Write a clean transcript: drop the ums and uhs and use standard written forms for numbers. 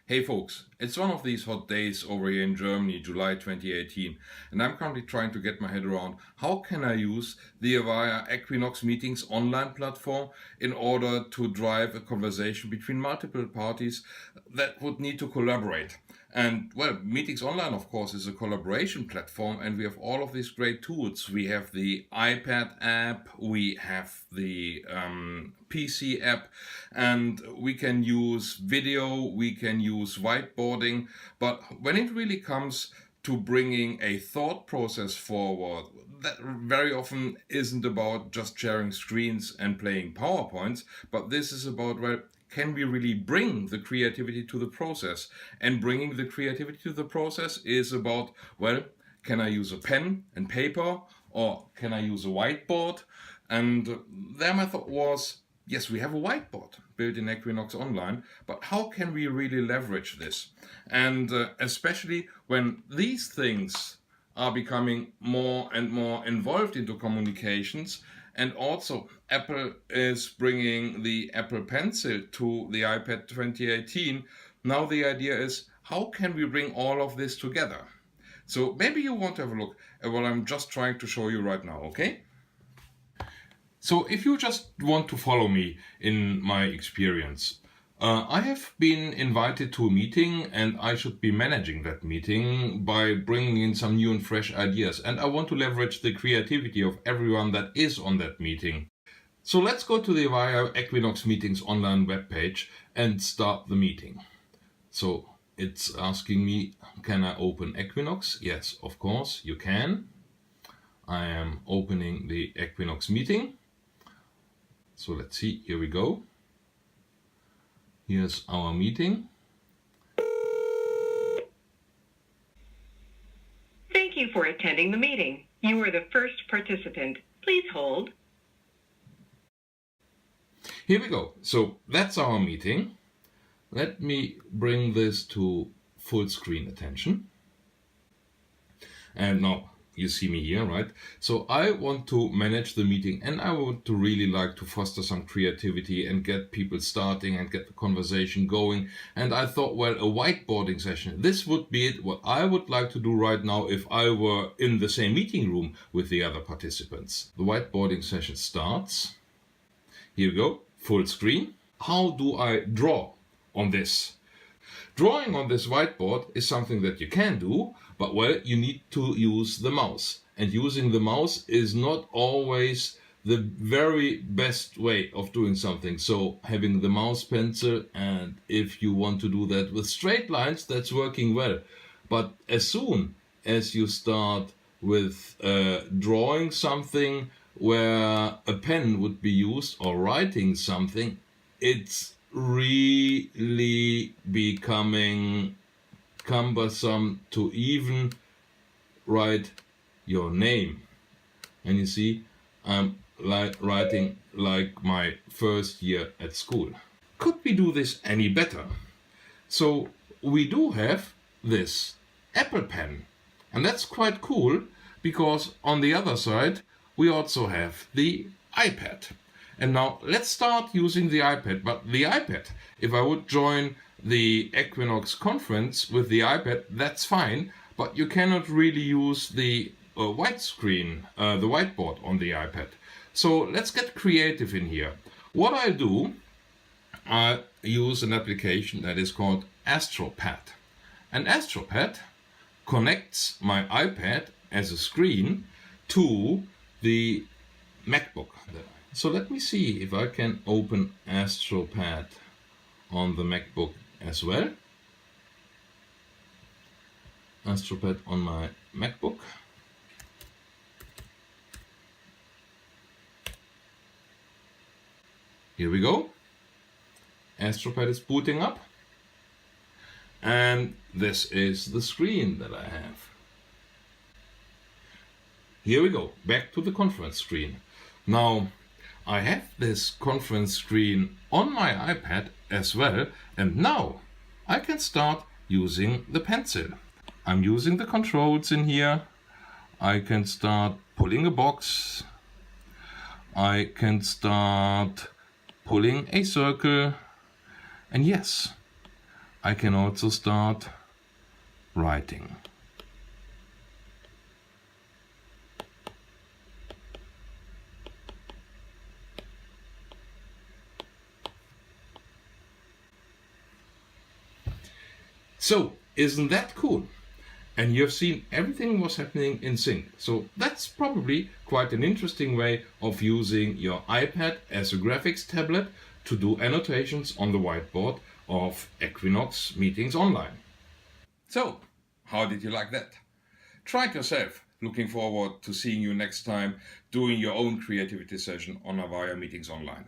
Hey folks, it's one of these hot days over here in Germany, July 2018, and I'm currently trying to get my head around how can I use the Avaya Equinox Meetings Online platform in order to drive a conversation between multiple parties that would need to collaborate. And well, Meetings Online, of course, is a collaboration platform, and we have all of these great tools. We have the iPad app, we have the PC app, and we can use video, we can use whiteboarding. But when it really comes to bringing a thought process forward, that very often isn't about just sharing screens and playing PowerPoints, but this is about, well, can we really bring the creativity to the process? And bringing the creativity to the process is about, well, can I use a pen and paper, or can I use a whiteboard? And their method was, yes, we have a whiteboard built in Equinox Online, but how can we really leverage this? And especially when these things are becoming more and more involved into communications, and also Apple is bringing the Apple Pencil to the iPad 2018. Now the idea is, how can we bring all of this together? So maybe you want to have a look at what I'm just trying to show you right now, okay? So if you just want to follow me in my experience, I have been invited to a meeting and I should be managing that meeting by bringing in some new and fresh ideas. And I want to leverage the creativity of everyone that is on that meeting. So let's go to the Avaya Equinox Meetings Online webpage and start the meeting. So it's asking me, can I open Equinox? Yes, of course, you can. I am opening the Equinox meeting. So let's see, here we go. Here's our meeting. Thank you for attending the meeting. You are the first participant. Please hold. Here we go. So that's our meeting. Let me bring this to full screen attention. And now you see me here, right? So I want to manage the meeting and I would to really like to foster some creativity and get people starting and get the conversation going. And I thought, well, a whiteboarding session, this would be it, what I would like to do right now if I were in the same meeting room with the other participants. The whiteboarding session starts. Here we go, full screen. How do I draw on this? Drawing on this whiteboard is something that you can do, but well, you need to use the mouse. And using the mouse is not always the very best way of doing something. So having the mouse pencil, and if you want to do that with straight lines, that's working well. But as soon as you start with drawing something where a pen would be used, or writing something, it's really becoming cumbersome to even write your name. And you see, I'm writing like my first year at school. Could we do this any better? So we do have this Apple Pen, and that's quite cool because on the other side we also have the iPad. And now let's start using the iPad. But the iPad, if I would join the Equinox conference with the iPad, that's fine. But you cannot really use the widescreen, the whiteboard on the iPad. So let's get creative in here. What I do, I use an application that is called AstroPad. And AstroPad connects my iPad as a screen to the MacBook. So let me see if I can open AstroPad on the MacBook as well. AstroPad on my MacBook. Here we go. AstroPad is booting up. And this is the screen that I have. Here we go, back to the conference screen. Now, I have this conference screen on my iPad as well, and now I can start using the pencil. I'm using the controls in here. I can start pulling a box. I can start pulling a circle. And yes, I can also start writing. So, isn't that cool? And you've seen everything was happening in sync. So that's probably quite an interesting way of using your iPad as a graphics tablet to do annotations on the whiteboard of Equinox Meetings Online. So, how did you like that? Try it yourself. Looking forward to seeing you next time doing your own creativity session on Avaya Meetings Online.